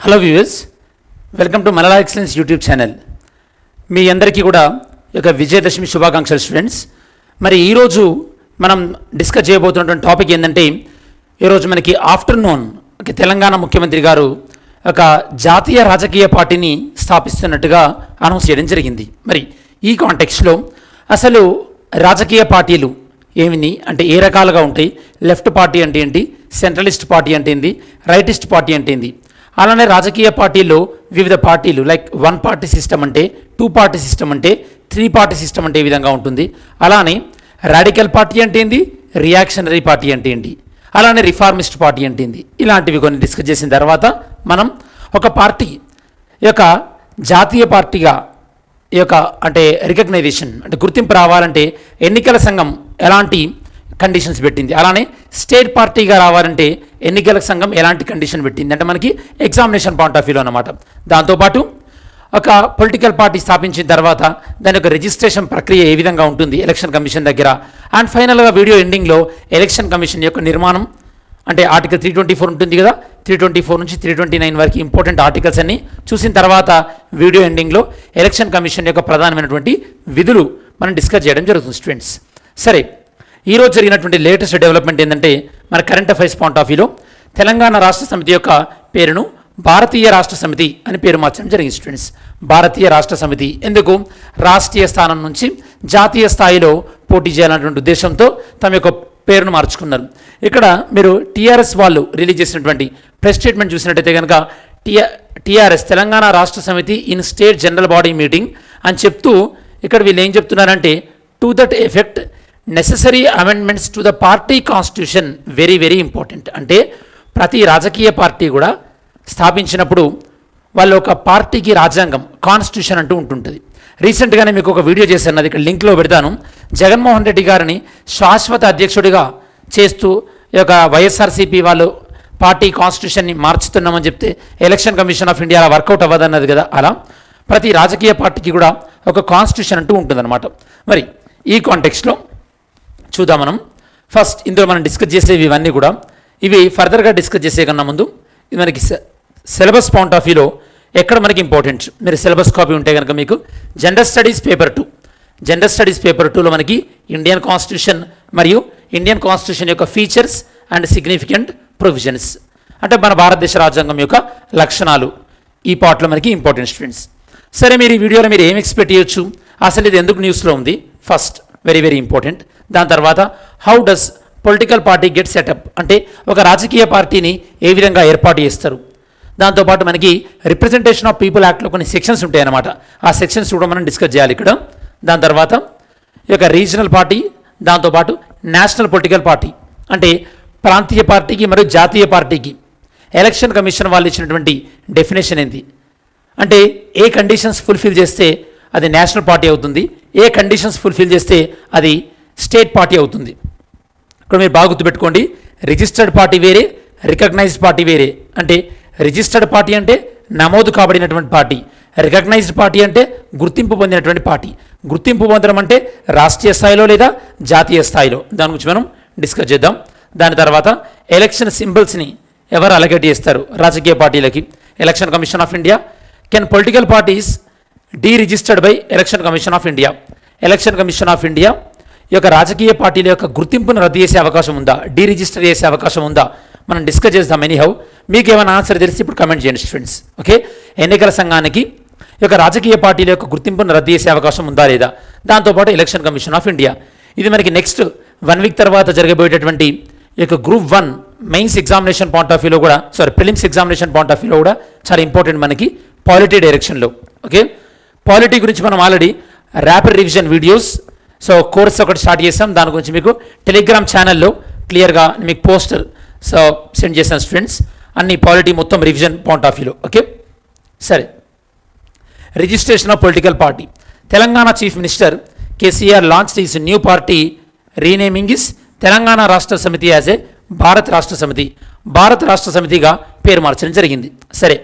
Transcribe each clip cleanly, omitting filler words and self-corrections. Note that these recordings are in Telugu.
Hello viewers, welcome to Malayala excellence YouTube channel. మీ అందరికీ కూడా ఒక విజయదశమి శుభాకాంక్షలు స్టూడెంట్స్. మరి ఈరోజు మనం డిస్కస్ చేయబోతున్నటువంటి టాపిక్ ఏంటంటే, ఈరోజు మనకి ఆఫ్టర్నూన్ తెలంగాణ ముఖ్యమంత్రి గారు ఒక జాతీయ రాజకీయ పార్టీని స్థాపిస్తున్నట్టుగా అనౌన్స్ చేయడం జరిగింది. మరి ఈ కాంటెక్స్లో అసలు రాజకీయ పార్టీలు ఏమిని అంటే ఏ రకాలుగా ఉంటాయి, లెఫ్ట్ పార్టీ అంటే ఏంటి, సెంట్రలిస్ట్ పార్టీ అంటే ఏంటి, రైటిస్ట్ పార్టీ అంటే ఏంటి, అలానే రాజకీయ పార్టీల్లో వివిధ పార్టీలు లైక్ వన్ పార్టీ సిస్టమ్ అంటే, టూ పార్టీ సిస్టమ్ అంటే, త్రీ పార్టీ సిస్టమ్ అంటే ఏ విధంగా ఉంటుంది, అలానే రాడికల్ పార్టీ అంటే ఏంది, రియాక్షనరీ పార్టీ అంటే ఏంటి, అలానే రిఫార్మిస్ట్ పార్టీ అంటే ఏంది, ఇలాంటివి కొన్ని డిస్కస్ చేసిన తర్వాత మనం ఒక పార్టీ యొక్క జాతీయ పార్టీగా ఈ యొక్క అంటే రికగ్నైజేషన్ అంటే గుర్తింపు రావాలంటే ఎన్నికల సంఘం ఎలాంటి కండిషన్స్ పెట్టింది, అలానే స్టేట్ పార్టీగా రావాలంటే ఎన్నికల సంఘం ఎలాంటి కండిషన్ పెట్టింది అంటే మనకి ఎగ్జామినేషన్ పాయింట్ ఆఫ్ వ్యూలో అన్నమాట. దాంతోపాటు ఒక పొలిటికల్ పార్టీ స్థాపించిన తర్వాత దాని యొక్క రిజిస్ట్రేషన్ ప్రక్రియ ఏ విధంగా ఉంటుంది ఎలక్షన్ కమిషన్ దగ్గర, అండ్ ఫైనల్గా వీడియో ఎండింగ్లో ఎలక్షన్ కమిషన్ యొక్క నిర్మాణం అంటే ఆర్టికల్ 324 ఉంటుంది కదా, 324 నుంచి 329 వరకు ఇంపార్టెంట్ ఆర్టికల్స్ అన్ని చూసిన తర్వాత వీడియో ఎండింగ్లో ఎలక్షన్ కమిషన్ యొక్క ప్రధానమైనటువంటి విధులు మనం డిస్కస్ చేయడం జరుగుతుంది స్టూడెంట్స్. సరే, ఈరోజు జరిగినటువంటి లేటెస్ట్ డెవలప్మెంట్ ఏంటంటే, మన కరెంట్ అఫైర్స్ పాయింట్ ఆఫ్ వ్యూలో తెలంగాణ రాష్ట్ర సమితి యొక్క పేరును భారతీయ రాష్ట్ర సమితి అని పేరు మార్చడం జరిగింది స్టూడెంట్స్. భారతీయ రాష్ట్ర సమితి ఎందుకు, రాష్ట్రీయ స్థానం నుంచి జాతీయ స్థాయిలో పోటీ చేయాలన్నటువంటి ఉద్దేశంతో తమ యొక్క పేరును మార్చుకున్నారు. ఇక్కడ మీరు టీఆర్ఎస్ వాళ్ళు రిలీజ్ చేసినటువంటి ప్రెస్ స్టేట్మెంట్ చూసినట్టయితే కనుక టీఆర్ఎస్ తెలంగాణ రాష్ట్ర సమితి in state general body meeting అని చెప్తూ ఇక్కడ వీళ్ళు ఏం చెప్తున్నారంటే, to that effect necessary amendments to the party constitution very very important. అంటే ప్రతి రాజకీయ పార్టీ కూడా స్థాపించినప్పుడు వాళ్ళు ఒక పార్టీకి రాజ్యాంగం కాన్స్టిట్యూషన్ అంటూ ఉంటుంటుంది. రీసెంట్గానే మీకు ఒక వీడియో చేశాను, అది ఇక్కడ లింక్లో పెడతాను. జగన్మోహన్ రెడ్డి గారిని శాశ్వత అధ్యక్షుడిగా చేస్తూ ఈ యొక్క వైఎస్ఆర్సీపీ వాళ్ళు పార్టీ కాన్స్టిట్యూషన్ని మార్చుతున్నామని చెప్తే ఎలక్షన్ కమిషన్ ఆఫ్ ఇండియా అలా వర్కౌట్ అవ్వదన్నది కదా, అలా ప్రతి రాజకీయ పార్టీకి కూడా ఒక కాన్స్టిట్యూషన్ అంటూ ఉంటుందన్నమాట. మరి ఈ కాంటెక్స్ట్లో చూద్దాం మనం. ఫస్ట్ ఇందులో మనం డిస్కస్ చేసేవి ఇవన్నీ కూడా ఇవి ఫర్దర్గా డిస్కస్ చేసే కన్నా ముందు ఇది మనకి సిలబస్ పాయింట్ ఆఫ్ వ్యూలో ఎక్కడ మనకి ఇంపార్టెంట్, మీరు సిలబస్ కాపీ ఉంటే కనుక మీకు general studies paper 2, general studies paper 2లో మనకి ఇండియన్ కాన్స్టిట్యూషన్ మరియు ఇండియన్ కాన్స్టిట్యూషన్ యొక్క ఫీచర్స్ అండ్ సిగ్నిఫికెంట్ ప్రొవిజన్స్ అంటే మన భారతదేశ రాజ్యాంగం యొక్క లక్షణాలు, ఈ పార్ట్లో మనకి ఇంపార్టెంట్ స్టూడెంట్స్. సరే, మీరు ఈ వీడియోలో మీరు ఏం ఎక్స్పెక్ట్ చేయొచ్చు, అసలు ఇది ఎందుకు న్యూస్లో ఉంది, ఫస్ట్ వెరీ వెరీ ఇంపార్టెంట్. దాని తర్వాత how does political party get setup అంటే ఒక రాజకీయ పార్టీని ఏ విధంగా ఏర్పాటు చేస్తారు. దాంతోపాటు మనకి రిప్రజెంటేషన్ ఆఫ్ పీపుల్ యాక్ట్లో కొన్ని సెక్షన్స్ ఉంటాయి అన్నమాట, ఆ సెక్షన్స్ కూడా మనం డిస్కస్ చేయాలి ఇక్కడ. దాని తర్వాత ఈ యొక్క రీజనల్ పార్టీ, దాంతోపాటు నేషనల్ పొలిటికల్ పార్టీ అంటే ప్రాంతీయ పార్టీకి మరియు జాతీయ పార్టీకి ఎలక్షన్ కమిషన్ వాళ్ళు ఇచ్చినటువంటి డెఫినేషన్ ఏంటి అంటే ఏ కండిషన్స్ ఫుల్ఫిల్ చేస్తే అది నేషనల్ పార్టీ అవుతుంది, ఏ కండిషన్స్ ఫుల్ఫిల్ చేస్తే అది స్టేట్ పార్టీ అవుతుంది. ఇక్కడ మీరు బాగా గుర్తుపెట్టుకోండి, రిజిస్టర్డ్ పార్టీ వేరే, రికగ్నైజ్డ్ పార్టీ వేరే. అంటే రిజిస్టర్డ్ పార్టీ అంటే నమోదు కాబడినటువంటి పార్టీ, రికగ్నైజ్డ్ పార్టీ అంటే గుర్తింపు పొందినటువంటి పార్టీ. గుర్తింపు పొందడం అంటే రాష్ట్రీయ స్థాయిలో లేదా జాతీయ స్థాయిలో, దాని గురించి మనం డిస్కస్ చేద్దాం. దాని తర్వాత ఎలక్షన్ సింబల్స్ని ఎవరు అలకేట్ చేస్తారు రాజకీయ పార్టీలకి, election commission of India. Can political parties deregistered by election commission of India. Election commission of India ఈ యొక్క రాజకీయ పార్టీల యొక్క గుర్తింపును రద్దు చేసే అవకాశం ఉందా, డీరిజిస్టర్ చేసే అవకాశం ఉందా, మనం డిస్కస్ చేద్దాం. ఎనీహౌ మీకు ఏమైనా ఆన్సర్ తెలిసి ఇప్పుడు కమెంట్ చేయండి స్టూడెంట్స్. ఓకే, ఎన్నికల సంఘానికి ఈ యొక్క రాజకీయ పార్టీల యొక్క గుర్తింపును రద్దు చేసే అవకాశం ఉందా లేదా. దాంతోపాటు ఎలక్షన్ కమిషన్ ఆఫ్ ఇండియా, ఇది మనకి నెక్స్ట్ 1 వీక్ తర్వాత జరగబోయేటటువంటి ఈ యొక్క group 1 mains examination point of వ్యూలో కూడా, ప్రిలిమ్స్ ఎగ్జామినేషన్ పాయింట్ ఆఫ్ వ్యూలో కూడా చాలా ఇంపార్టెంట్ మనకి పాలిటీ డైరెక్షన్లో. ఓకే, పాలిటీ గురించి మనం already rapid revision videos course ఒకటి స్టార్ట్ చేసాం, దాని గురించి మీకు టెలిగ్రామ్ ఛానల్లో క్లియర్గా మీకు పోస్టర్ సెండ్ చేశాను స్టూడెంట్స్, అన్ని పాలిటీ మొత్తం రివిజన్ పాయింట్ ఆఫ్ వ్యూలో. ఓకే, సరే, registration of political party. Telangana chief minister KCR launch this new party renaming is Telangana రాష్ట్ర సమితి యాజ్ ఏ భారత్ రాష్ట్ర సమితి, భారత రాష్ట్ర సమితిగా పేరు మార్చడం జరిగింది. సరే,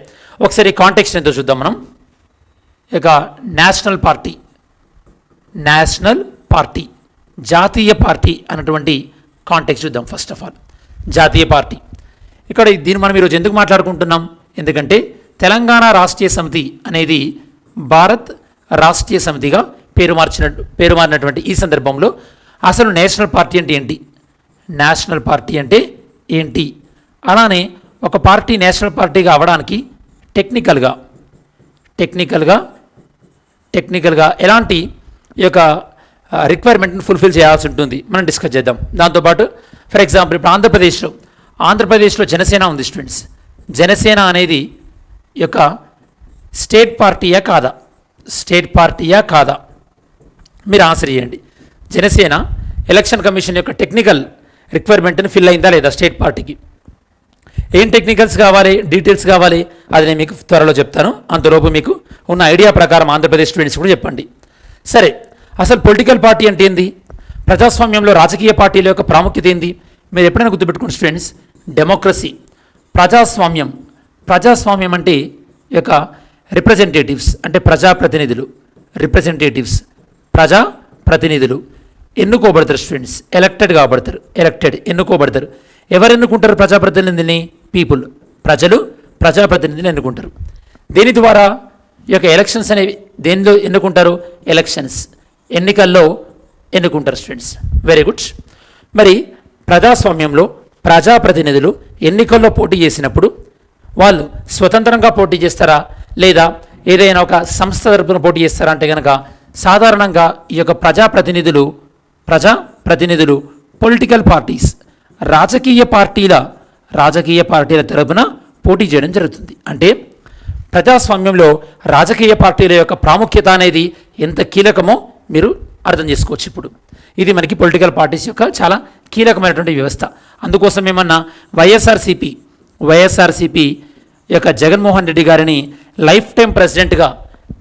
ఒకసారి కాంటెక్స్ట్ ఎంతో చూద్దాం మనం. ఇక నేషనల్ పార్టీ, నేషనల్ పార్టీ, జాతీయ పార్టీ అన్నటువంటి కాంటెక్స్ట్ చూద్దాం. ఫస్ట్ ఆఫ్ ఆల్ జాతీయ పార్టీ, ఇక్కడ దీన్ని మనం ఈరోజు ఎందుకు మాట్లాడుకుంటున్నాం, ఎందుకంటే తెలంగాణ రాష్ట్రీయ సమితి అనేది భారత్ రాష్ట్రీయ సమితిగా పేరు మారినటువంటి ఈ సందర్భంలో అసలు నేషనల్ పార్టీ అంటే ఏంటి, నేషనల్ పార్టీ అంటే ఏంటి, అలానే ఒక పార్టీ నేషనల్ పార్టీగా అవ్వడానికి టెక్నికల్గా ఎలాంటి ఈ యొక్క రిక్వైర్మెంట్ని ఫుల్ఫిల్ చేయాల్సి ఉంటుంది మనం డిస్కస్ చేద్దాం. దాంతోపాటు ఫర్ ఎగ్జాంపుల్ ఇప్పుడు ఆంధ్రప్రదేశ్లో జనసేన ఉంది స్టూడెంట్స్. జనసేన అనేది ఈ యొక్క స్టేట్ పార్టీయా కాదా మీరు ఆన్సర్ చేయండి. జనసేన ఎలక్షన్ కమిషన్ యొక్క టెక్నికల్ రిక్వైర్మెంట్ని ఫిల్ అయిందా లేదా స్టేట్ పార్టీకి? ఏం టెక్నికల్స్ కావాలి, డీటెయిల్స్ కావాలి, అది నేను మీకు త్వరలో చెప్తాను. అంతలోపు మీకు ఉన్న ఐడియా ప్రకారం ఆంధ్రప్రదేశ్ స్టూడెంట్స్ కూడా చెప్పండి. సరే, అసలు పొలిటికల్ పార్టీ అంటే ఏంది, ప్రజాస్వామ్యంలో రాజకీయ పార్టీల యొక్క ప్రాముఖ్యత ఏంది మీరు ఎప్పుడైనా గుర్తుపెట్టుకోండి స్టూడెంట్స్. డెమోక్రసీ, ప్రజాస్వామ్యం అంటే ఈ యొక్క రిప్రజెంటేటివ్స్ అంటే ప్రజాప్రతినిధులు ఎన్నుకోబడతారు స్టూడెంట్స్. ఎన్నుకోబడతారు. ఎవరు ఎన్నుకుంటారు ప్రజాప్రతినిధిని? పీపుల్, ప్రజలు ప్రజాప్రతినిధిని ఎన్నుకుంటారు. దేని ద్వారా ఈ యొక్క ఎలక్షన్స్ అనేవి దేనిలో ఎన్నుకుంటారు? ఎన్నికల్లో ఎన్నుకుంటారు స్టూడెంట్స్. Very good. మరి ప్రజాస్వామ్యంలో ప్రజాప్రతినిధులు ఎన్నికల్లో పోటీ చేసినప్పుడు వాళ్ళు స్వతంత్రంగా పోటీ చేస్తారా లేదా ఏదైనా ఒక సంస్థ తరపున పోటీ చేస్తారా అంటే కనుక సాధారణంగా ఈ యొక్క ప్రజాప్రతినిధులు పొలిటికల్ పార్టీస్ రాజకీయ పార్టీల తరపున పోటీ చేయడం జరుగుతుంది. అంటే ప్రజాస్వామ్యంలో రాజకీయ పార్టీల యొక్క ప్రాముఖ్యత అనేది ఎంత కీలకమో మీరు అర్థం చేసుకోవచ్చు. ఇప్పుడు ఇది మనకి పొలిటికల్ పార్టీస్ యొక్క చాలా కీలకమైనటువంటి వ్యవస్థ. అందుకోసం ఏమన్నా వైఎస్ఆర్సీపీ యొక్క జగన్మోహన్ రెడ్డి గారిని లైఫ్ టైం ప్రెసిడెంట్గా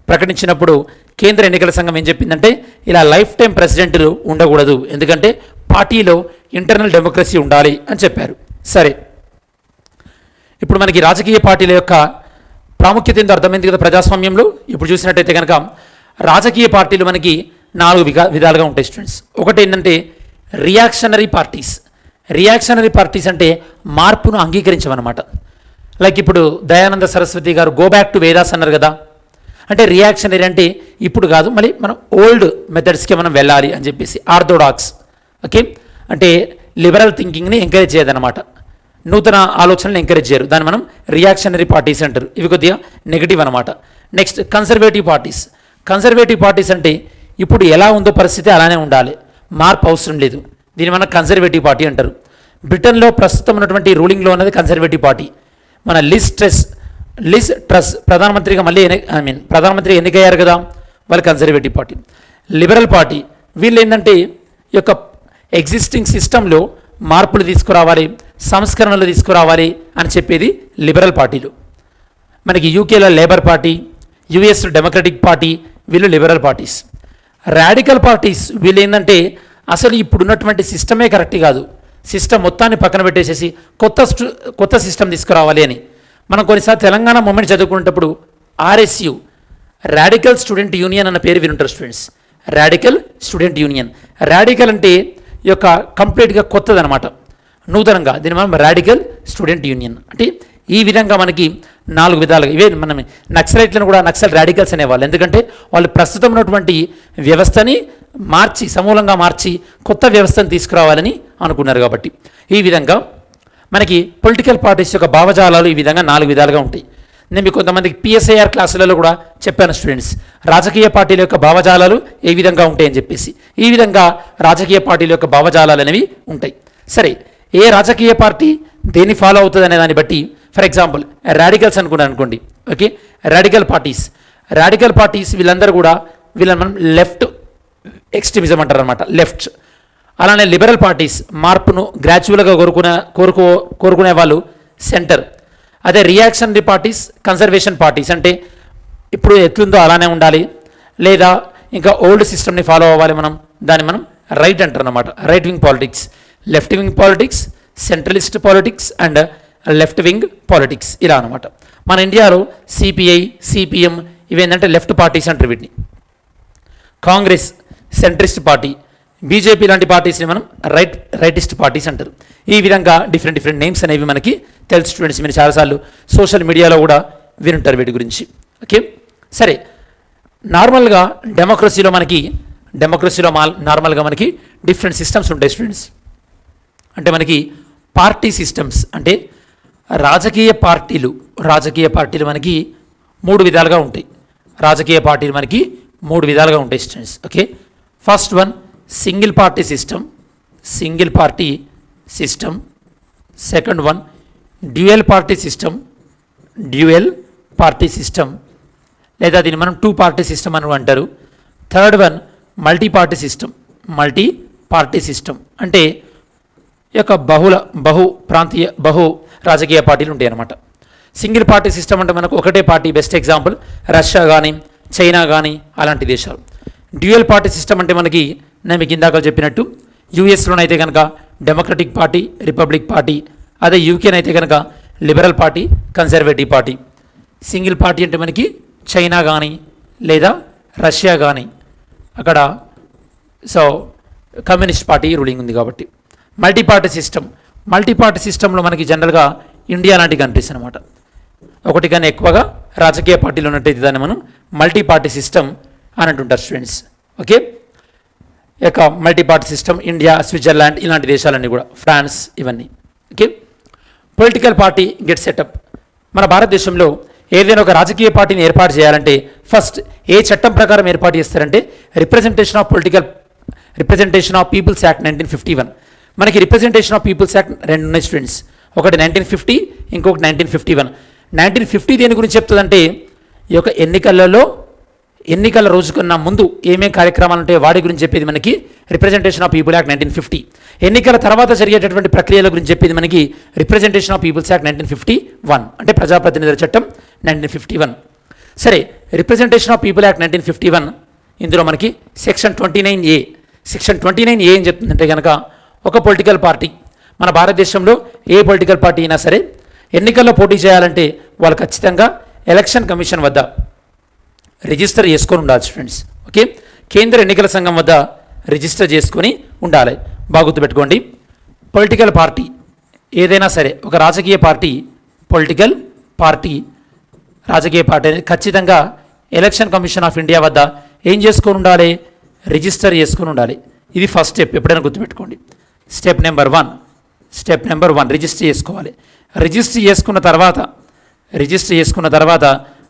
ప్రకటించినప్పుడు కేంద్ర ఎన్నికల సంఘం ఏం చెప్పిందంటే ఇలా లైఫ్ టైం ప్రెసిడెంట్లు ఉండకూడదు, ఎందుకంటే పార్టీలో ఇంటర్నల్ డెమోక్రసీ ఉండాలి అని చెప్పారు. సరే, ఇప్పుడు మనకి రాజకీయ పార్టీల యొక్క ప్రాముఖ్యత ఏందో అర్థమైంది కదా ప్రజాస్వామ్యంలో. ఇప్పుడు చూసినట్టయితే కనుక రాజకీయ పార్టీలు మనకి 4 విధాలుగా ఉంటాయి స్టూడెంట్స్. ఒకటి ఏంటంటే రియాక్షనరీ పార్టీస్ అంటే మార్పును అంగీకరించమన్నమాట. లైక్ ఇప్పుడు దయానంద సరస్వతి గారు గో బ్యాక్ టు వేదాస్ అన్నారు కదా. అంటే రియాక్షనరీ అంటే ఇప్పుడు కాదు, మళ్ళీ మనం ఓల్డ్ మెథడ్స్కి మనం వెళ్ళాలి అని చెప్పేసి. ఆర్థోడాక్స్ ఓకే అంటే లిబరల్ థింకింగ్ని ఎంకరేజ్ చేయదన్నమాట, నూతన ఆలోచనలు ఎంకరేజ్ చేయరు, దాన్ని మనం రియాక్షనరీ పార్టీస్ అంటారు. ఇవి కొద్దిగా నెగిటివ్ అనమాట. నెక్స్ట్ కన్సర్వేటివ్ పార్టీస్ అంటే ఇప్పుడు ఎలా ఉందో పరిస్థితి అలానే ఉండాలి, మార్పు అవసరం లేదు, దీన్ని మనం కన్సర్వేటివ్ పార్టీ అంటారు. బ్రిటన్లో ప్రస్తుతం ఉన్నటువంటి రూలింగ్లో ఉన్నది కన్సర్వేటివ్ పార్టీ. మన లిజ్ ట్రస్ ప్రధానమంత్రిగా ప్రధానమంత్రి ఎన్నికయ్యారు కదా, వాళ్ళు కన్సర్వేటివ్ పార్టీ. లిబరల్ పార్టీ వీళ్ళు ఏంటంటే ఈ యొక్క ఎగ్జిస్టింగ్ సిస్టంలో మార్పులు తీసుకురావాలి, సంస్కరణలు తీసుకురావాలి అని చెప్పేది లిబరల్ పార్టీలు. మనకి యూకేలో labour party, US democratic party, వీళ్ళు లిబరల్ పార్టీస్. రాడికల్ పార్టీస్ వీళ్ళు ఏంటంటే అసలు ఇప్పుడున్నటువంటి సిస్టమే కరెక్ట్ కాదు, సిస్టమ్ మొత్తాన్ని పక్కన పెట్టేసేసి కొత్త సిస్టమ్ తీసుకురావాలి అని. మనం కొన్నిసార్లు తెలంగాణ మూమెంట్ చదువుకునేటప్పుడు RSU రాడికల్ స్టూడెంట్ యూనియన్ అన్న పేరు వినుంటారు స్టూడెంట్స్. రాడికల్ అంటే ఈ యొక్క కంప్లీట్గా కొత్తదనమాట, నూతనంగా. దీన్ని మనం రాడికల్ స్టూడెంట్ యూనియన్ అంటే ఈ విధంగా మనకి 4 విధాలుగా. ఇవే మనం నక్సలైట్లను కూడా నక్సల్ రాడికల్స్ అనేవాళ్ళు, ఎందుకంటే వాళ్ళు ప్రస్తుతం ఉన్నటువంటి వ్యవస్థని సమూలంగా మార్చి కొత్త వ్యవస్థను తీసుకురావాలని అనుకున్నారు కాబట్టి. ఈ విధంగా మనకి పొలిటికల్ పార్టీస్ యొక్క భావజాలాలు ఈ విధంగా 4 విధాలుగా ఉంటాయి. నేను మీకు కొంతమందికి PSIR క్లాసులలో కూడా చెప్పాను స్టూడెంట్స్, రాజకీయ పార్టీల యొక్క భావజాలాలు ఏ విధంగా ఉంటాయని చెప్పేసి. ఈ విధంగా రాజకీయ పార్టీల యొక్క భావజాలాలు అనేవి ఉంటాయి. సరే, ఏ రాజకీయ పార్టీ దేన్ని ఫాలో అవుతుంది అనే దాన్ని బట్టి, ఫర్ ఎగ్జాంపుల్ రాడికల్స్ అనుకోండి. ఓకే, రాడికల్ పార్టీస్ వీళ్ళందరూ కూడా వీళ్ళని మనం లెఫ్ట్ ఎక్స్ట్రీమిజం అంటారు అనమాట, లెఫ్ట్. అలానే లిబరల్ పార్టీస్ మార్పును గ్రాడ్యువల్గా కోరుకునే వాళ్ళు సెంటర్. అదే రియాక్షనరీ పార్టీస్ కన్సర్వేషన్ పార్టీస్ అంటే ఇప్పుడు ఎట్లుందో అలానే ఉండాలి, లేదా ఇంకా ఓల్డ్ సిస్టమ్ని ఫాలో అవ్వాలి దాన్ని మనం రైట్ అంటారు అనమాట. Right wing politics, left wing politics, centralist politics and left wing politics, ఇలా అనమాట. మన ఇండియాలో CPI, CPM ఇవేంటంటే లెఫ్ట్ పార్టీస్ అంటారు వీటిని. కాంగ్రెస్ సెంట్రిస్ట్ పార్టీ, BJP లాంటి పార్టీస్ని మనం రైటిస్ట్ పార్టీస్ అంటారు. ఈ విధంగా డిఫరెంట్ నేమ్స్ అనేవి మనకి తెలుసు స్టూడెంట్స్. మీరు చాలాసార్లు సోషల్ మీడియాలో కూడా వినుంటారు వీటి గురించి. ఓకే, సరే. నార్మల్గా డెమోక్రసీలో నార్మల్గా మనకి డిఫరెంట్ సిస్టమ్స్ ఉంటాయి స్టూడెంట్స్. అంటే మనకి పార్టీ సిస్టమ్స్ అంటే రాజకీయ పార్టీలు మనకి మూడు విధాలుగా ఉంటాయి. Students. Okay, first one single party system. Second one dual party system, లేదా దీన్ని మనం టూ పార్టీ సిస్టమ్ అని అంటారు. Third one multi party system. అంటే ఈ యొక్క బహు రాజకీయ పార్టీలు ఉంటాయి అన్నమాట. సింగిల్ పార్టీ సిస్టమ్ అంటే మనకు ఒకటే పార్టీ, బెస్ట్ ఎగ్జాంపుల్ రష్యా కానీ చైనా కానీ అలాంటి దేశాలు. డ్యూయల్ పార్టీ సిస్టమ్ అంటే మనకి నేను మీకు ఇందాక చెప్పినట్టు యూఎస్లోనైతే కనుక డెమోక్రటిక్ పార్టీ, రిపబ్లిక్ పార్టీ, అదే యూకేనైతే కనుక liberal party, conservative party. Single party అంటే మనకి చైనా కానీ లేదా రష్యా కానీ అక్కడ కమ్యూనిస్ట్ పార్టీ రూలింగ్ ఉంది కాబట్టి. మల్టీ పార్టీ సిస్టంలో మనకి జనరల్గా ఇండియా లాంటి కంట్రీస్ అనమాట. ఒకటి కానీ ఎక్కువగా రాజకీయ పార్టీలు ఉన్నట్టయితే దాన్ని మనం మల్టీ పార్టీ సిస్టమ్ అని అంటుంటారు స్టూడెంట్స్. ఓకే, ఇక multi party system India, Switzerland ఇలాంటి దేశాలన్నీ కూడా, ఫ్రాన్స్ ఇవన్నీ. Okay, political party get setup. మన భారతదేశంలో ఏదైనా ఒక రాజకీయ పార్టీని ఏర్పాటు చేయాలంటే ఫస్ట్ ఏ చట్టం ప్రకారం ఏర్పాటు చేస్తారంటే రిప్రజెంటేషన్ ఆఫ్ పీపుల్స్ యాక్ట్ 1951. మనకి రిప్రజెంటేషన్ ఆఫ్ పీపుల్స్ యాక్ట్ రెండు ఉన్నాయి స్టూడెంట్స్. ఒకటి 1950, ఇంకొకటి 1951. 1950 దేని గురించి చెప్తుందంటే ఈ యొక్క ఎన్నికల రోజుకన్నా ముందు ఏమేం కార్యక్రమాలు ఉంటాయో వాటి గురించి చెప్పేది మనకి రిప్రజెంటేషన్ ఆఫ్ పీపుల్ యాక్ట్ 1950. ఎన్నికల తర్వాత జరిగేటటువంటి ప్రక్రియల గురించి చెప్పేది మనకి రిప్రజెంటేషన్ ఆఫ్ పీపుల్స్ యాక్ట్ 1951, అంటే ప్రజాప్రతినిధుల చట్టం 1951. సరే, రిప్రజెంటేషన్ ఆఫ్ పీపుల్ యాక్ట్ 1951 ఇందులో మనకి సెక్షన్ 29A ఏం చెప్తుందంటే కనుక ఒక పొలిటికల్ పార్టీ, మన భారతదేశంలో ఏ పొలిటికల్ పార్టీ అయినా సరే ఎన్నికల్లో పోటీ చేయాలంటే వాళ్ళు ఖచ్చితంగా ఎలక్షన్ కమిషన్ వద్ద రిజిస్టర్ చేసుకొని ఉండాలి స్టూడెంట్స్. ఓకే, కేంద్ర ఎన్నికల సంఘం వద్ద రిజిస్టర్ చేసుకొని ఉండాలి. బాగా గుర్తుపెట్టుకోండి, పొలిటికల్ పార్టీ ఏదైనా సరే ఒక రాజకీయ పార్టీ అనేది ఖచ్చితంగా ఎలక్షన్ కమిషన్ ఆఫ్ ఇండియా వద్ద ఏం చేసుకొని ఉండాలి? రిజిస్టర్ చేసుకొని ఉండాలి. ఇది ఫస్ట్ స్టెప్, ఎప్పుడైనా గుర్తుపెట్టుకోండి. స్టెప్ నెంబర్ వన్ రిజిస్టర్ చేసుకోవాలి. రిజిస్టర్ చేసుకున్న తర్వాత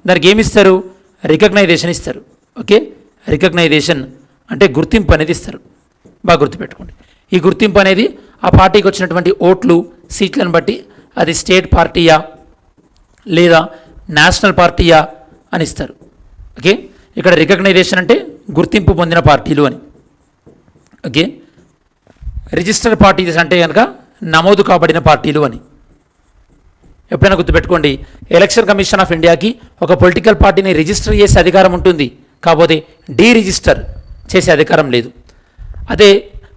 దానికి ఏమి ఇస్తారు? రికగ్నైజేషన్ ఇస్తారు. ఓకే, రికగ్నైజేషన్ అంటే గుర్తింపు అనేది ఇస్తారు. బాగా గుర్తుపెట్టుకోండి. ఈ గుర్తింపు అనేది ఆ పార్టీకి వచ్చినటువంటి ఓట్లు, సీట్లను బట్టి అది స్టేట్ పార్టీయా లేదా నేషనల్ పార్టీయా అని ఇస్తారు. ఓకే, ఇక్కడ రికగ్నైజేషన్ అంటే గుర్తింపు పొందిన పార్టీలు అని. ఓకే, రిజిస్టర్డ్ పార్టీస్ అంటే కనుక నమోదు కాబడిన పార్టీలు అని. ఎప్పుడైనా గుర్తుపెట్టుకోండి, ఎలక్షన్ కమిషన్ ఆఫ్ ఇండియాకి ఒక పొలిటికల్ పార్టీని రిజిస్టర్ చేసే అధికారం ఉంటుంది, కాకపోతే డీరిజిస్టర్ చేసే అధికారం లేదు. అదే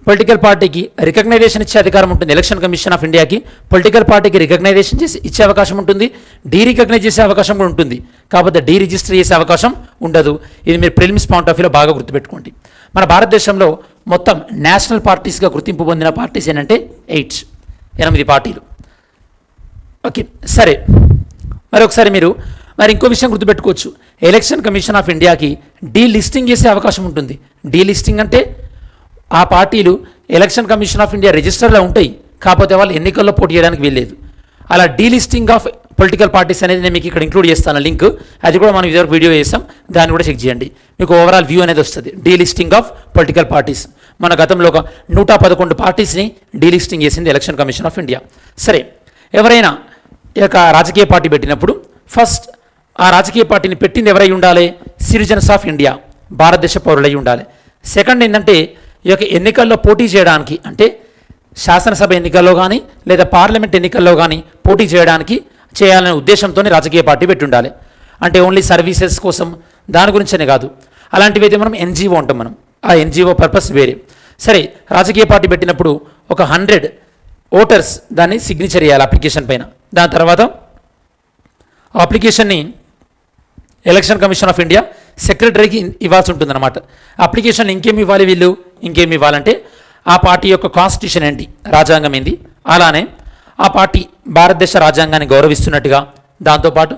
పొలిటికల్ పార్టీకి రికగ్నైజేషన్ ఇచ్చే అధికారం ఉంటుంది. ఎలక్షన్ కమిషన్ ఆఫ్ ఇండియాకి పొలిటికల్ పార్టీకి రికగ్నైజేషన్ చేసి ఇచ్చే అవకాశం ఉంటుంది, డీరికగ్నైజ్ చేసే అవకాశం కూడా ఉంటుంది, కాకపోతే డీరిజిస్టర్ చేసే అవకాశం ఉండదు. ఇది మీరు ప్రిలిమ్స్ పాయింట్ ఆఫ్ వ్యూలో బాగా గుర్తుపెట్టుకోండి. మన భారతదేశంలో మొత్తం నేషనల్ పార్టీస్గా గుర్తింపు పొందిన పార్టీస్ ఏంటంటే 8 పార్టీలు. ఓకే, సరే. ఒకసారి మీరు ఇంకో విషయం గుర్తుపెట్టుకోవచ్చు. ఎలక్షన్ కమిషన్ ఆఫ్ ఇండియాకి డీలిస్టింగ్ చేసే అవకాశం ఉంటుంది. డీలిస్టింగ్ అంటే ఆ పార్టీలు ఎలక్షన్ కమిషన్ ఆఫ్ ఇండియా రిజిస్టర్లో ఉంటాయి, కాకపోతే వాళ్ళు ఎన్నికల్లో పోటీ చేయడానికి వీల్లేదు. అలా డీలిస్టింగ్ ఆఫ్ పొలిటికల్ పార్టీస్ అనేది నేను మీకు ఇక్కడ ఇంక్లూడ్ చేస్తాను లింక్. అది కూడా మనం ఇదివరకు వీడియో చేస్తాం, దాన్ని కూడా చెక్ చేయండి. మీకు ఓవరాల్ వ్యూ అనేది వస్తుంది. Delisting of political parties. మన గతంలో ఒక 111 పార్టీస్ని డీలిస్టింగ్ చేసింది ఎలక్షన్ కమిషన్ ఆఫ్ ఇండియా. సరే, ఎవరైనా ఈ యొక్క రాజకీయ పార్టీ పెట్టినప్పుడు ఫస్ట్ ఆ రాజకీయ పార్టీని పెట్టింది ఎవరై ఉండాలి? సిటిజన్స్ ఆఫ్ ఇండియా, భారతదేశ పౌరులై ఉండాలి. సెకండ్ ఏంటంటే ఈ యొక్క ఎన్నికల్లో పోటీ చేయడానికి, అంటే శాసనసభ ఎన్నికల్లో కానీ లేదా పార్లమెంట్ ఎన్నికల్లో కానీ పోటీ చేయాలనే ఉద్దేశంతో రాజకీయ పార్టీ పెట్టి ఉండాలి. అంటే ఓన్లీ సర్వీసెస్ కోసం దాని గురించనే కాదు. అలాంటివి అయితే మనం ఎన్జిఓ అంటాం. మనం ఆ ఎన్జిఓ పర్పస్ వేరే. సరే, రాజకీయ పార్టీ పెట్టినప్పుడు ఒక 100 ఓటర్స్ దాన్ని సిగ్నేచర్ చేయాలి అప్లికేషన్ పైన. దాని తర్వాత ఆ అప్లికేషన్ని ఎలక్షన్ కమిషన్ ఆఫ్ ఇండియా సెక్రటరీకి ఇవ్వాల్సి ఉంటుందన్నమాట. అప్లికేషన్ ఇంకేమి ఇవ్వాలి? వీళ్ళు ఇంకేమి ఇవ్వాలంటే ఆ పార్టీ యొక్క కాన్స్టిట్యూషన్ ఏంటి, రాజ్యాంగం ఏంది, అలానే ఆ పార్టీ భారతదేశ రాజ్యాంగాన్ని గౌరవిస్తున్నట్టుగా, దాంతోపాటు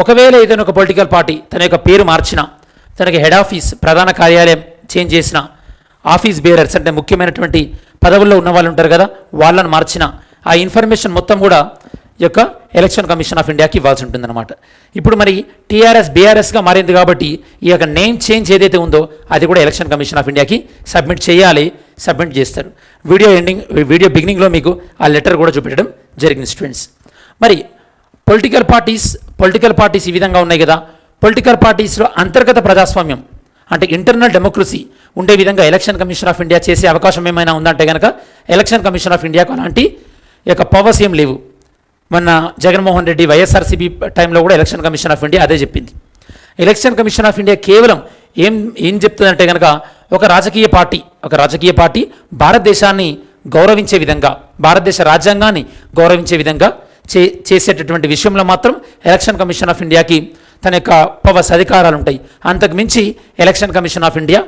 ఒకవేళ ఏదైనా ఒక పొలిటికల్ పార్టీ తన యొక్క పేరు మార్చినా, తనకి హెడ్ ఆఫీస్ ప్రధాన కార్యాలయం చేంజ్ చేసిన, ఆఫీస్ బేరర్స్ అంటే ముఖ్యమైనటువంటి పదవుల్లో ఉన్న వాళ్ళు ఉంటారు కదా, వాళ్ళని మార్చిన ఆ ఇన్ఫర్మేషన్ మొత్తం కూడా ఈ యొక్క ఎలక్షన్ కమిషన్ ఆఫ్ ఇండియాకి ఇవ్వాల్సి ఉంటుందన్నమాట. ఇప్పుడు మరి టీఆర్ఎస్ బీఆర్ఎస్గా మారింది కాబట్టి ఈ యొక్క నేమ్ చేంజ్ ఏదైతే ఉందో అది కూడా ఎలక్షన్ కమిషన్ ఆఫ్ ఇండియాకి సబ్మిట్ చేయాలి. సబ్మిట్ చేస్తారు. వీడియో బిగినింగ్లో మీకు ఆ లెటర్ కూడా చూపెట్టడం జరిగింది స్టూడెంట్స్. మరి పొలిటికల్ పార్టీస్ ఈ విధంగా ఉన్నాయి కదా. పొలిటికల్ పార్టీస్లో అంతర్గత ప్రజాస్వామ్యం అంటే ఇంటర్నల్ డెమోక్రసీ ఉండే విధంగా ఎలక్షన్ కమిషన్ ఆఫ్ ఇండియా చేసే అవకాశం ఏమైనా ఉందంటే కనుక ఎలక్షన్ కమిషన్ ఆఫ్ ఇండియాకు అలాంటి యొక్క పవర్స్ ఏం లేవు. మొన్న జగన్మోహన్ రెడ్డి వైఎస్ఆర్సీపీ టైంలో కూడా ఎలక్షన్ కమిషన్ ఆఫ్ ఇండియా అదే చెప్పింది. ఎలక్షన్ కమిషన్ ఆఫ్ ఇండియా కేవలం ఏం చెప్తుందంటే కనుక ఒక రాజకీయ పార్టీ భారతదేశాన్ని గౌరవించే విధంగా, భారతదేశ రాజ్యాంగాన్ని గౌరవించే విధంగా చేసేటటువంటి విషయంలో మాత్రం ఎలక్షన్ కమిషన్ ఆఫ్ ఇండియాకి తన యొక్క పవర్స్ అధికారాలు ఉంటాయి. అంతకు మించి ఎలక్షన్ కమిషన్ ఆఫ్ ఇండియా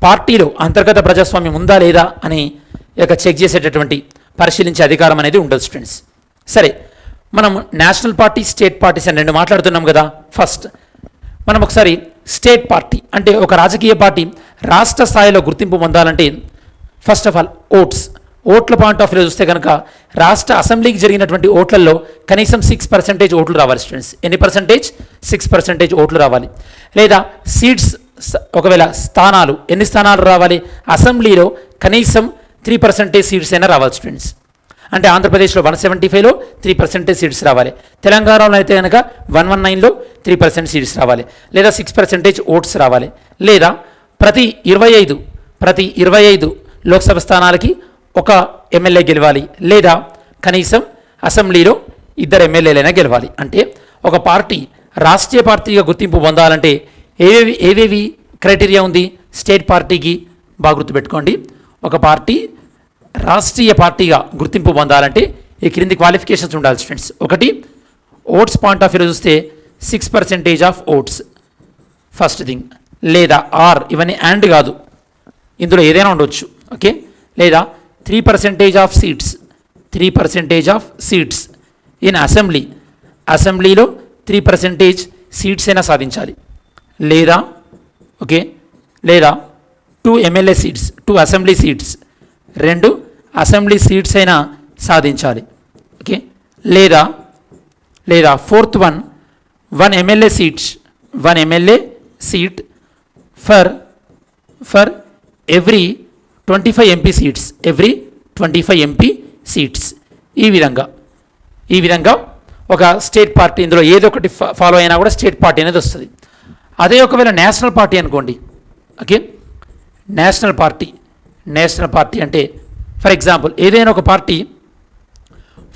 పార్టీలో అంతర్గత ప్రజాస్వామ్యం ఉందా లేదా అని చెక్ చేసేటటువంటి పరిశీలించే అధికారం అనేది ఉండదు స్టూడెంట్స్. సరే, మనం నేషనల్ పార్టీ, స్టేట్ పార్టీస్ అని రెండు మాట్లాడుతున్నాం కదా. ఫస్ట్ మనం ఒకసారి స్టేట్ పార్టీ అంటే ఒక రాజకీయ పార్టీ రాష్ట్ర స్థాయిలో గుర్తింపు పొందాలంటే ఫస్ట్ ఆఫ్ ఆల్ ఓట్ల పాయింట్ ఆఫ్ వ్యూ చూస్తే కనుక రాష్ట్ర అసెంబ్లీకి జరిగినటువంటి ఓట్లలో కనీసం 6% ఓట్లు రావాలి స్టూడెంట్స్. ఎన్ని పర్సెంటేజ్? 6% ఓట్లు రావాలి. లేదా సీట్స్, ఒకవేళ స్థానాలు, ఎన్ని స్థానాలు రావాలి? అసెంబ్లీలో కనీసం 3% సీట్స్ అయినా రావాలి స్టూడెంట్స్. అంటే ఆంధ్రప్రదేశ్లో 175లో 3% సీట్స్ రావాలి. తెలంగాణలో అయితే కనుక 119లో 3% సీట్స్ రావాలి. లేదా 6% ఓట్స్ రావాలి. లేదా ప్రతి 25 లోక్సభ స్థానాలకి ఒక ఎమ్మెల్యే గెలవాలి. లేదా కనీసం అసెంబ్లీలో 2 ఎమ్మెల్యేలైనా గెలవాలి. అంటే ఒక పార్టీ రాష్ట్రీయ పార్టీగా గుర్తింపు పొందాలంటే ఏవేవి క్రైటీరియా ఉంది స్టేట్ పార్టీకి? బాగా గుర్తుపెట్టుకోండి. ఒక పార్టీ రాష్ట్రీయ పార్టీగా గుర్తింపు పొందాలంటే ఈ క్రింది క్వాలిఫికేషన్స్ ఉండాలి స్టూడెంట్స్. ఒకటి, ఓట్స్ పాయింట్ ఆఫ్ వ్యూ చూస్తే 6% ఆఫ్ ఓట్స్ ఫస్ట్ థింగ్. లేదా ఇవన్నీ అండ్ కాదు, ఇందులో ఏదైనా ఉండొచ్చు. ఓకే. లేదా 3% ఆఫ్ సీట్స్ ఇన్ అసెంబ్లీలో 3% సీట్స్ అయినా సాధించాలి. లేదా 2 MLA seats, 2 assembly seats, 2 assembly seats అయినా సాధించాలి. ఓకే. లేదా fourth one, 1 MLA seat for every 25 MP seats. ఈ విధంగా ఒక స్టేట్ పార్టీ, ఇందులో ఏదో ఒకటి ఫాలో అయినా కూడా స్టేట్ పార్టీ అనేది వస్తుంది. అదే ఒకవేళ నేషనల్ పార్టీ అనుకోండి. ఓకే. నేషనల్ పార్టీ అంటే ఫర్ ఎగ్జాంపుల్ ఏదైనా ఒక పార్టీ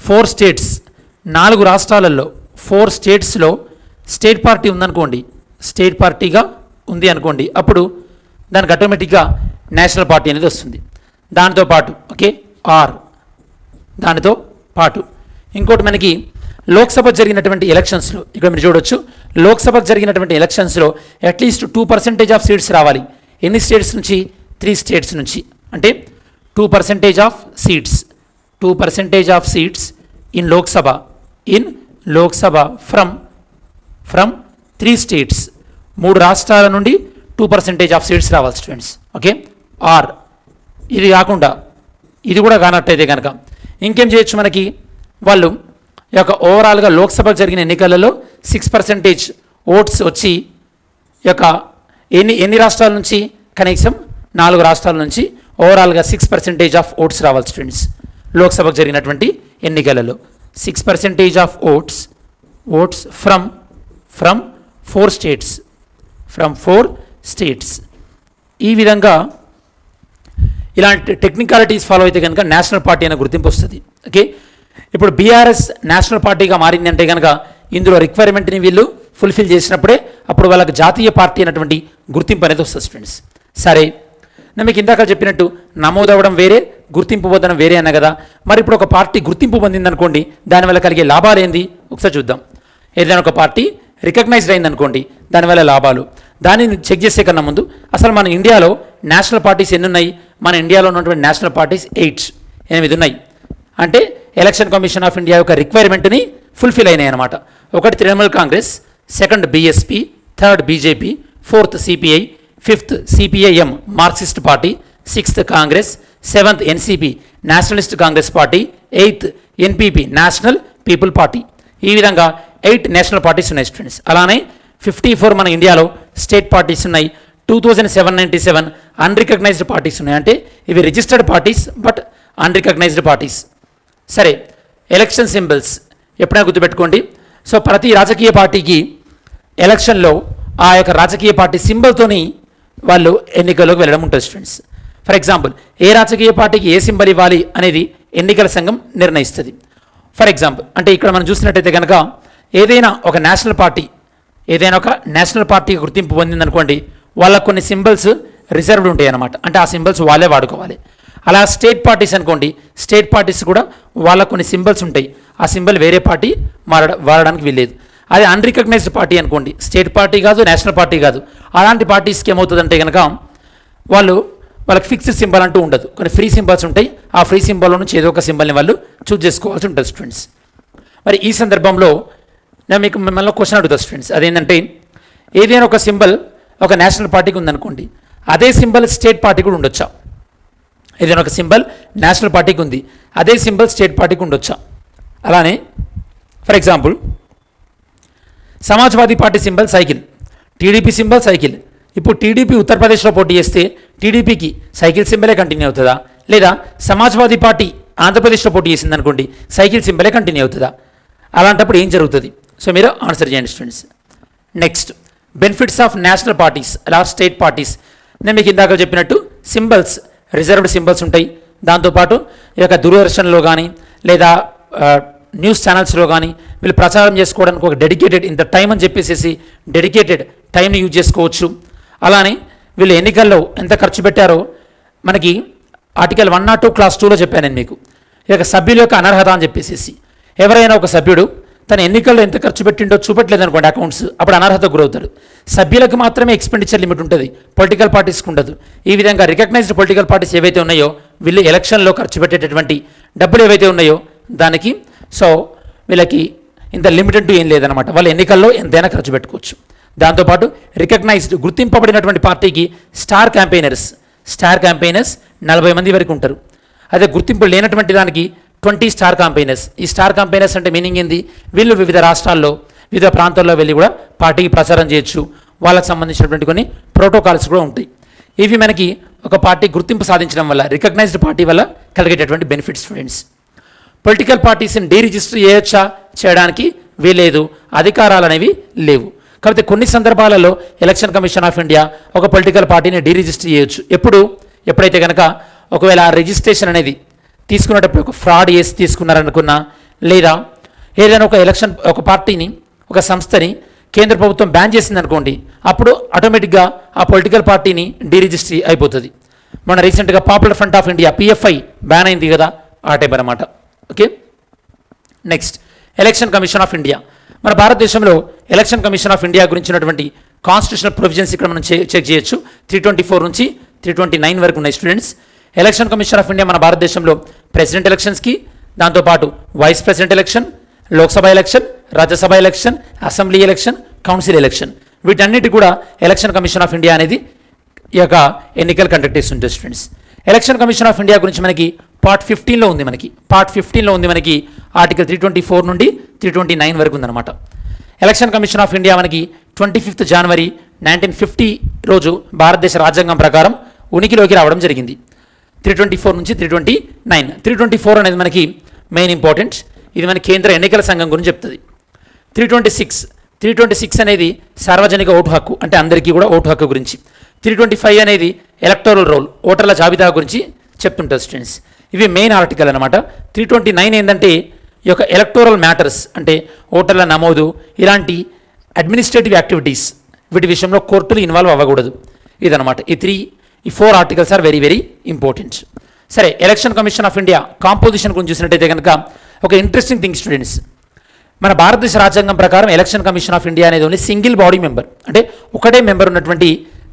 4 స్టేట్స్, 4 రాష్ట్రాలలో 4 స్టేట్స్లో స్టేట్ పార్టీ ఉందనుకోండి, స్టేట్ పార్టీగా ఉంది అనుకోండి, అప్పుడు దానికి ఆటోమేటిక్గా నేషనల్ పార్టీ అనేది వస్తుంది. దానితో పాటు ఇంకోటి మనకి లోక్సభ జరిగినటువంటి ఎలక్షన్స్లో ఇక్కడ మీరు చూడొచ్చు. లోక్సభకు జరిగినటువంటి ఎలక్షన్స్లో అట్లీస్ట్ 2% ఆఫ్ సీట్స్ రావాలి. ఎన్ని స్టేట్స్ నుంచి? 3 స్టేట్స్ నుంచి. అంటే 2% of seats in Lok Sabha from 3 states, 3 రాష్ట్రాల నుండి 2% ఆఫ్ సీట్స్ రావాలి స్టూడెంట్స్. ఓకే. ఇది కాకుండా, ఇది కూడా కానట్టయితే కనుక ఇంకేం చేయొచ్చు? మనకి వాళ్ళు ఓవరాల్గా లోక్సభకు జరిగిన ఎన్నికలలో 6% ఓట్స్ వచ్చి ఎన్ని రాష్ట్రాల నుంచి? కనీసం 4 రాష్ట్రాల నుంచి ఓవరాల్గా 6% ఆఫ్ ఓట్స్ రావాలి స్టూడెంట్స్. లోక్సభకు జరిగినటువంటి ఎన్నికలలో 6% ఆఫ్ ఓట్స్ ఫ్రమ్ 4 స్టేట్స్. ఈ విధంగా ఇలాంటి టెక్నికాలిటీస్ ఫాలో అయితే కనుక నేషనల్ పార్టీ అనే గుర్తింపు వస్తుంది. ఓకే. ఇప్పుడు బీఆర్ఎస్ నేషనల్ పార్టీగా మారింది అంటే కనుక ఇందులో రిక్వైర్మెంట్ని వీళ్ళు ఫుల్ఫిల్ చేసినప్పుడే అప్పుడు వాళ్ళకి జాతీయ పార్టీ అనేటువంటి గుర్తింపు అనేది వస్తుంది స్టూడెంట్స్. సరే, నేను మీకు ఇందాక చెప్పినట్టు నమోదవ్వడం వేరే, గుర్తింపు పొందడం వేరే అన్న కదా. మరి ఇప్పుడు ఒక పార్టీ గుర్తింపు పొందిందనుకోండి, దానివల్ల కలిగే లాభాలు ఏంది ఒకసారి చూద్దాం. ఏదైనా ఒక పార్టీ రికగ్నైజ్డ్ అయిందనుకోండి, దానివల్ల లాభాలు. దానిని చెక్ చేసే కన్నా ముందు అసలు మన ఇండియాలో నేషనల్ పార్టీస్ ఎన్ని ఉన్నాయి? మన ఇండియాలో ఉన్నటువంటి నేషనల్ పార్టీస్ 8 ఉన్నాయి. అంటే ఎలక్షన్ కమిషన్ ఆఫ్ ఇండియా యొక్క రిక్వైర్మెంట్ని ఫుల్ఫిల్ అయినాయి అనమాట. ఒకటి Trinamool Congress, second BSP, third BJP, fourth CPI, fifth CPIM Marxist party, sixth Congress, seventh NCP Nationalist Congress party, eighth NPP national people party. ఈ విధంగా 8 నేషనల్ పార్టీస్ ఉన్నాయి స్టూడెంట్స్. అలానే 54 మన ఇండియాలో స్టేట్ పార్టీస్ ఉన్నాయి. 2797 అన్రికగ్నైజ్డ్ పార్టీస్ ఉన్నాయి. అంటే ఇవి registered parties but unrecognised parties. సరే, ఎలక్షన్ సింబల్స్ ఎప్పుడైనా గుర్తుపెట్టుకోండి. సో ప్రతి రాజకీయ పార్టీకి ఎలక్షన్లో ఆ యొక్క రాజకీయ పార్టీ సింబల్తోని వాళ్ళు ఎన్నికల్లోకి వెళ్ళడం ఉంటుంది స్టూడెంట్స్. ఫర్ ఎగ్జాంపుల్, ఏ రాజకీయ పార్టీకి ఏ సింబల్ ఇవ్వాలి అనేది ఎన్నికల సంఘం నిర్ణయిస్తుంది. ఫర్ ఎగ్జాంపుల్, అంటే ఇక్కడ మనం చూసినట్టయితే కనుక ఏదైనా ఒక నేషనల్ పార్టీ గుర్తింపు పొందిందనుకోండి, వాళ్ళకు కొన్ని సింబల్స్ రిజర్వ్డ్ ఉంటాయి అన్నమాట. అంటే ఆ సింబల్స్ వాళ్ళే వాడుకోవాలి. అలా స్టేట్ పార్టీస్ అనుకోండి, స్టేట్ పార్టీస్ కూడా వాళ్ళకు కొన్ని సింబల్స్ ఉంటాయి. ఆ సింబల్ వేరే పార్టీ వాడడానికి వీల్లేదు. అదే అన్రికగ్నైజ్డ్ పార్టీ అనుకోండి, స్టేట్ పార్టీ కాదు, నేషనల్ పార్టీ కాదు, అలాంటి పార్టీస్కి ఏమవుతుందంటే కనుక వాళ్ళకి ఫిక్స్డ్ సింబల్ అంటూ ఉండదు. కొన్ని ఫ్రీ సింబల్స్ ఉంటాయి. ఆ ఫ్రీ సింబల్లో నుంచి ఏదో ఒక సింబల్ని వాళ్ళు చూజ్ చేసుకోవాల్సి ఉంటుంది స్టూడెంట్స్. మరి ఈ సందర్భంలో నేను మీకు మిమ్మల్ని క్వశ్చన్ అడుగుతా స్టూడెంట్స్. అదేంటంటే, ఏదైనా ఒక సింబల్ ఒక నేషనల్ పార్టీకి ఉందనుకోండి, అదే సింబల్ స్టేట్ పార్టీ కూడా ఉండొచ్చా? ఏదైనా ఒక సింబల్ నేషనల్ పార్టీకి ఉంది, అదే సింబల్ స్టేట్ పార్టీకి ఉండొచ్చా? అలానే for example, Samajwadi party symbol cycle, TDP symbol cycle. ఇప్పుడు టీడీపీ ఉత్తరప్రదేశ్లో పోటీ చేస్తే టీడీపీకి సైకిల్ సింబలే కంటిన్యూ అవుతుందా? లేదా సమాజ్వాదీ పార్టీ ఆంధ్రప్రదేశ్లో పోటీ చేసింది అనుకోండి, సైకిల్ సింబలే కంటిన్యూ అవుతుందా? అలాంటప్పుడు ఏం జరుగుతుంది? సో మీరు ఆన్సర్ చేయండి students. Next, benefits of national parties అలా స్టేట్ పార్టీస్. నేను మీకు ఇందాక చెప్పినట్టు సింబల్స్ రిజర్వ్డ్ సింబల్స్ ఉంటాయి. దాంతోపాటు ఈ యొక్క దూరదర్శన్లో కానీ లేదా న్యూస్ ఛానల్స్లో కానీ వీళ్ళు ప్రచారం చేసుకోవడానికి ఒక డెడికేటెడ్ ఇంత టైం అని చెప్పేసి డెడికేటెడ్ టైంని యూజ్ చేసుకోవచ్చు. అలానే వీళ్ళు ఎన్నికల్లో ఎంత ఖర్చు పెట్టారో మనకి ఆర్టికల్ 102 క్లాస్ 2లో చెప్పాను నేను మీకు. ఈ యొక్క సభ్యుల యొక్క అనర్హత అని చెప్పేసి, ఎవరైనా ఒక సభ్యుడు తన ఎన్నికల్లో ఎంత ఖర్చు పెట్టిండో చూపెట్టలేదు అనుకోండి అకౌంట్స్, అప్పుడు అనర్హతకు గురవుతాడు. సభ్యులకు మాత్రమే ఎక్స్పెండిచర్ లిమిట్ ఉంటుంది, పొలిటికల్ పార్టీస్కి ఉండదు. ఈ విధంగా రికగ్నైజ్డ్ పొలిటికల్ పార్టీస్ ఏవైతే ఉన్నాయో వీళ్ళు ఎలక్షన్లో ఖర్చు పెట్టేటటువంటి డబ్బులు ఏవైతే ఉన్నాయో దానికి సో వీళ్ళకి ఇంత లిమిటెడ్ ఏం లేదనమాట. వాళ్ళు ఎన్నికల్లో ఎంతైనా ఖర్చు పెట్టుకోవచ్చు. దాంతోపాటు రికగ్నైజ్డ్ గుర్తింపబడినటువంటి పార్టీకి స్టార్ క్యాంపెయినర్స్ 40 మంది వరకు ఉంటారు. అదే గుర్తింపు లేనటువంటి దానికి 20 స్టార్ క్యాంపెయినర్స్. ఈ స్టార్ క్యాంపెయినర్స్ అంటే మీనింగ్ ఏంది? వీళ్ళు వివిధ రాష్ట్రాల్లో వివిధ ప్రాంతాల్లో వెళ్ళి కూడా పార్టీకి ప్రచారం చేయొచ్చు. వాళ్ళకి సంబంధించినటువంటి కొన్ని ప్రోటోకాల్స్ కూడా ఉంటాయి. ఇవి మనకి ఒక పార్టీ గుర్తింపు సాధించడం వల్ల, రికగ్నైజ్డ్ పార్టీ వల్ల కలిగేటటువంటి బెనిఫిట్స్ స్టూడెంట్స్. పొలిటికల్ పార్టీస్ని డీరిజిస్టర్ చేయడానికి వీలేదు, అధికారాలు అనేవి లేవు. కాబట్టి కొన్ని సందర్భాలలో ఎలక్షన్ కమిషన్ ఆఫ్ ఇండియా ఒక పొలిటికల్ పార్టీని డీరిజిస్టర్ చేయొచ్చు. ఎప్పుడైతే కనుక ఒకవేళ ఆ రిజిస్ట్రేషన్ అనేది తీసుకునేటప్పుడు ఒక ఫ్రాడ్ చేసి తీసుకున్నారనుకున్నా, లేదా ఏదైనా ఒక పార్టీని ఒక సంస్థని కేంద్ర ప్రభుత్వం బ్యాన్ చేసిందనుకోండి, అప్పుడు ఆటోమేటిక్గా ఆ పొలిటికల్ పార్టీని డీరిజిస్టర్ అయిపోతుంది. మన రీసెంట్గా popular front of India PFI ban అయింది కదా, ఆ టైప్ అన్నమాట. Okay, next, election commission of India. మన భారతదేశంలో ఎలక్షన్ కమిషన్ ఆఫ్ ఇండియా గురించినటువంటి కాన్స్టిట్యూషనల్ ప్రొవిజన్స్ ఇక్కడ మనం చెక్ చేయొచ్చు. 324 నుంచి 329 వరకు ఉన్నాయి students. Election commission of India మన భారతదేశంలో ప్రెసిడెంట్ ఎలక్షన్స్కి, దాంతోపాటు vice president election, Lok Sabha election, Rajya Sabha election, assembly election, council election, వీటన్నిటి కూడా ఎలక్షన్ కమిషన్ ఆఫ్ ఇండియా అనేది ఈ యొక్క ఎన్నికలు కండక్ట్ చేస్తుంటుంది students. Election commission of India గురించి మనకి పార్ట్ 15లో ఉంది మనకి ఆర్టికల్ 324 నుండి 329 వరకు ఉందన్నమాట. ఎలక్షన్ కమిషన్ ఆఫ్ ఇండియా మనకి 25 జనవరి 1950 రోజు భారతదేశ రాజ్యాంగం ప్రకారం ఉనికిలోకి రావడం జరిగింది. 324 నుంచి 329. 324 అనేది మనకి మెయిన్ ఇంపార్టెంట్. ఇది మన కేంద్ర ఎన్నికల సంఘం గురించి చెప్తుంది. 326 అనేది సార్వజనిక ఓటు హక్కు, అంటే అందరికీ కూడా ఓటు హక్కు గురించి. 325 అనేది ఎలక్టోరల్ రోల్, ఓటర్ల జాబితా గురించి చెప్తుంటుంది స్టూడెంట్స్. ఇవి మెయిన్ ఆర్టికల్ అనమాట. 329 ఏంటంటే ఈ యొక్క ఎలక్టోరల్ మ్యాటర్స్, అంటే ఓటర్ల నమోదు, ఇలాంటి అడ్మినిస్ట్రేటివ్ యాక్టివిటీస్, వీటి విషయంలో కోర్టులు ఇన్వాల్వ్ అవ్వకూడదు. ఇదనమాట. ఈ 4 articles are very very important. సరే, election commission of India composition గురించి చూసినట్టయితే కనుక ఒక ఇంట్రెస్టింగ్ థింగ్ స్టూడెంట్స్, మన భారతదేశ రాజ్యాంగం ప్రకారం ఎలక్షన్ కమిషన్ ఆఫ్ ఇండియా అనేది ఓన్లీ సింగిల్ బాడీ మెంబర్, అంటే ఒకటే మెంబర్ ఉన్నటువంటి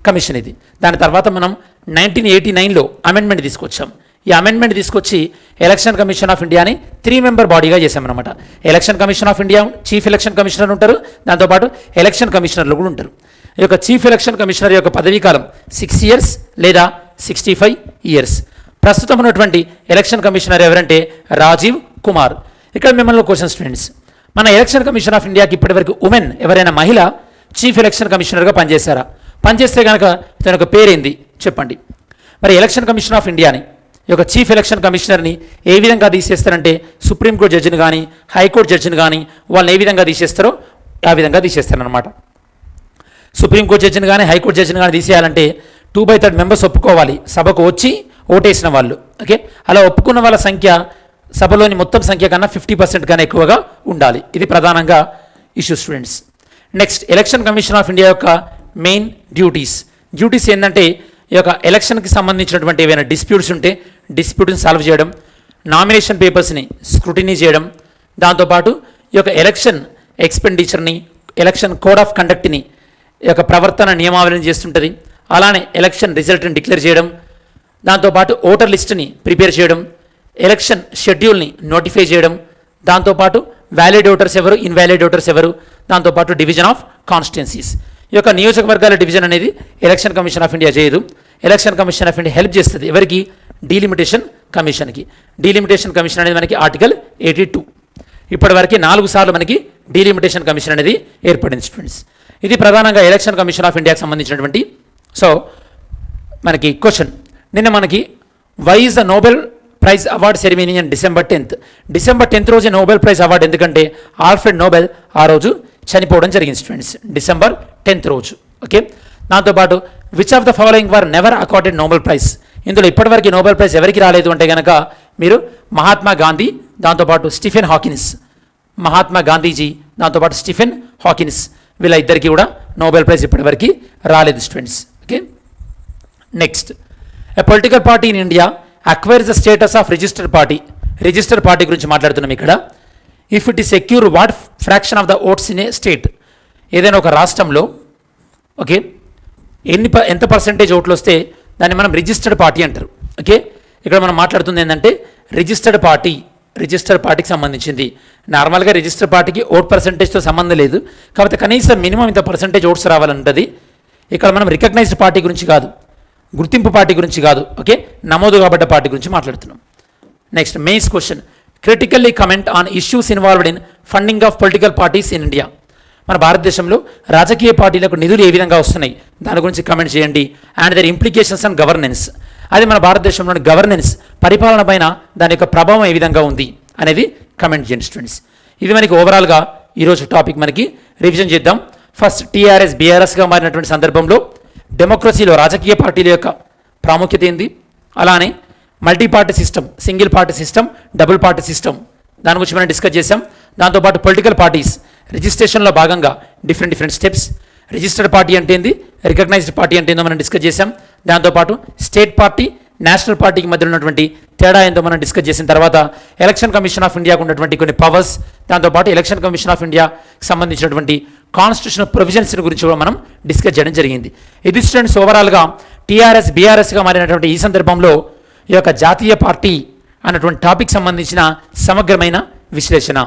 కమిషన్ ఇది. దాని తర్వాత మనం 1989లో అమెండ్మెంట్ తీసుకొచ్చాం. ఈ అమెండ్మెంట్ తీసుకొచ్చి ఎలక్షన్ కమిషన్ ఆఫ్ ఇండియాని 3 మెంబర్ బాడీగా చేశామన్నమాట. Election commission of India chief election commissioner ఉంటారు, దాంతోపాటు ఎలక్షన్ కమిషనర్లు కూడా ఉంటారు. ఈ యొక్క చీఫ్ ఎలక్షన్ కమిషనర్ యొక్క పదవీ కాలం 6 ఇయర్స్ లేదా 65 ఇయర్స్. ప్రస్తుతం ఉన్నటువంటి ఎలక్షన్ కమిషనర్ ఎవరంటే రాజీవ్ కుమార్. ఇక్కడ మిమ్మల్ని క్వశ్చన్ స్టూడెంట్స్, మన ఎలక్షన్ కమిషన్ ఆఫ్ ఇండియాకి ఇప్పటివరకు ఉమెన్ ఎవరైనా మహిళ చీఫ్ ఎలక్షన్ కమిషనర్గా పనిచేశారా? పనిచేస్తే కనుక తన యొక్క పేరేంది చెప్పండి. మరి ఎలక్షన్ కమిషన్ ఆఫ్ ఇండియాని ఈ యొక్క చీఫ్ ఎలక్షన్ కమిషనర్ని ఏ విధంగా తీసేస్తారంటే సుప్రీంకోర్టు జడ్జిని కానీ హైకోర్టు జడ్జిని కానీ వాళ్ళని ఏ విధంగా తీసేస్తారో ఆ విధంగా తీసేస్తారనమాట. సుప్రీంకోర్టు జడ్జిని కానీ హైకోర్టు జడ్జిని కానీ తీసేయాలంటే 2/3 మెంబర్స్ ఒప్పుకోవాలి, సభకు వచ్చి ఓటేసిన వాళ్ళు. ఓకే, అలా ఒప్పుకున్న వాళ్ళ సంఖ్య సభలోని మొత్తం సంఖ్య కన్నా 50% కన్నా ఎక్కువగా ఉండాలి. ఇది ప్రధానంగా issue students. Next, election commission of India యొక్క మెయిన్ డ్యూటీస్ ఏంటంటే ఈ యొక్క ఎలక్షన్కి సంబంధించినటువంటి ఏవైనా డిస్ప్యూట్స్ ఉంటే డిస్ప్యూట్ని సాల్వ్ చేయడం, నామినేషన్ పేపర్స్ని స్క్రూటినీ చేయడం, దాంతోపాటు ఈ యొక్క ఎలక్షన్ ఎక్స్పెండిచర్ని, ఎలక్షన్ కోడ్ ఆఫ్ కండక్ట్ని ఈ యొక్క ప్రవర్తన నియమావళిని చేస్తుంటుంది. అలానే ఎలక్షన్ రిజల్ట్ని డిక్లేర్ చేయడం, దాంతోపాటు ఓటర్ లిస్ట్ని ప్రిపేర్ చేయడం, ఎలక్షన్ షెడ్యూల్ని నోటిఫై చేయడం, దాంతోపాటు వ్యాలిడ్ ఓటర్స్ ఎవరు, ఇన్వాలిడ్ ఓటర్స్ ఎవరు, దాంతోపాటు డివిజన్ ఆఫ్ కాన్స్టిట్యున్సీస్. ఈ యొక్క నియోజకవర్గాల డివిజన్ అనేది ఎలక్షన్ కమిషన్ ఆఫ్ ఇండియా చేయదు. Election commission of India help చేస్తుంది ఎవరికి? డీలిమిటేషన్ కమిషన్కి. డీలిమిటేషన్ కమిషన్ అనేది మనకి ఆర్టికల్ 82. ఇప్పటివరకు 4 సార్లు మనకి డీలిమిటేషన్ కమిషన్ అనేది ఏర్పడింది స్టూడెంట్స్. ఇది ప్రధానంగా ఎలక్షన్ కమిషన్ ఆఫ్ ఇండియాకి సంబంధించినటువంటి. సో మనకి క్వశ్చన్, నిన్న మనకి why is the Nobel prize award ceremony on December 10th. December 10th రోజు నోబెల్ ప్రైజ్ అవార్డు, ఎందుకంటే ఆల్ఫ్రెడ్ నోబెల్ ఆ రోజు చనిపోవడం జరిగింది స్టూడెంట్స్, December 10th రోజు. ఓకే, దాంతోపాటు which of the following were never accorded Nobel prize. ఇందులో ఇప్పటివరకు నోబెల్ ప్రైజ్ ఎవరికి రాలేదు అంటే కనుక మీరు మహాత్మా గాంధీ, దాంతోపాటు స్టీఫెన్ హాకిన్స్. మహాత్మా గాంధీజీ, దాంతోపాటు స్టీఫెన్ హాకిన్స్, వీళ్ళ ఇద్దరికి కూడా నోబెల్ ప్రైజ్ ఇప్పటివరకు రాలేదు students. Okay, next, a political party in India acquires the status of registered party గురించి మాట్లాడుతున్నాం ఇక్కడ. ఇఫ్ ఇట్ ఈ secure what fraction of the votes in a state. ఏదైనా ఒక రాష్ట్రంలో ఓకే ఎంత పర్సెంటేజ్ ఓట్లు వస్తే దాన్ని మనం రిజిస్టర్డ్ పార్టీ అంటారు. ఓకే, ఇక్కడ మనం మాట్లాడుతుంది ఏంటంటే రిజిస్టర్డ్ పార్టీకి సంబంధించింది. నార్మల్గా రిజిస్టర్డ్ పార్టీకి ఓట్ పర్సెంటేజ్తో సంబంధం లేదు, కాకపోతే కనీసం మినిమం ఇంత పర్సెంటేజ్ ఓట్స్ రావాలంటుంది. ఇక్కడ మనం రికగ్నైజ్డ్ పార్టీ గురించి కాదు, గుర్తింపు పార్టీ గురించి కాదు, ఓకే, నమోదు కాబడ్డ పార్టీ గురించి మాట్లాడుతున్నాం. Next, mains question, critically comment on issues involved in funding of political parties in India. మన భారతదేశంలో రాజకీయ పార్టీలకు నిధులు ఏ విధంగా వస్తున్నాయి దాని గురించి కమెంట్ చేయండి. And their implications and governance, అది మన భారతదేశంలోని గవర్నెన్స్ పరిపాలన పైన దాని యొక్క ప్రభావం ఏ విధంగా ఉంది అనేది కమెంట్ చేయండి స్టూడెంట్స్. ఇది మనకి ఓవరాల్గా ఈరోజు టాపిక్ మనకి రివిజన్ చేద్దాం. ఫస్ట్, టీఆర్ఎస్ బీఆర్ఎస్గా మారినటువంటి సందర్భంలో డెమోక్రసీలో రాజకీయ పార్టీల యొక్క ప్రాముఖ్యత ఏంది, అలానే multi party system, single party system, double party system, దాని గురించి మనం డిస్కస్ చేసాం. దాంతోపాటు పొలిటికల్ పార్టీస్ రిజిస్ట్రేషన్లో భాగంగా డిఫరెంట్ స్టెప్స్, రిజిస్టర్డ్ పార్టీ అంటే ఏంది, రికగ్నైజ్డ్ పార్టీ అంటే ఏందో మనం డిస్కస్ చేసాం. దాంతోపాటు స్టేట్ పార్టీ, నేషనల్ పార్టీకి మధ్య ఉన్నటువంటి తేడా ఏందో మనం డిస్కస్ చేసిన తర్వాత ఎలక్షన్ కమిషన్ ఆఫ్ ఇండియాకు ఉన్నటువంటి కొన్ని పవర్స్, దాంతోపాటు ఎలక్షన్ కమిషన్ ఆఫ్ ఇండియాకి సంబంధించినటువంటి కాన్స్టిట్యూషనల్ ప్రొవిజన్స్ గురించి కూడా మనం డిస్కస్ చేయడం జరిగింది. ఇది స్టూడెంట్స్ ఓవరాల్గా టీఆర్ఎస్ బీఆర్ఎస్గా మారినటువంటి ఈ సందర్భంలో ఈ యొక్క జాతీయ పార్టీ అన్నటువంటి టాపిక్ సంబంధించిన సమగ్రమైన విశ్లేషణ.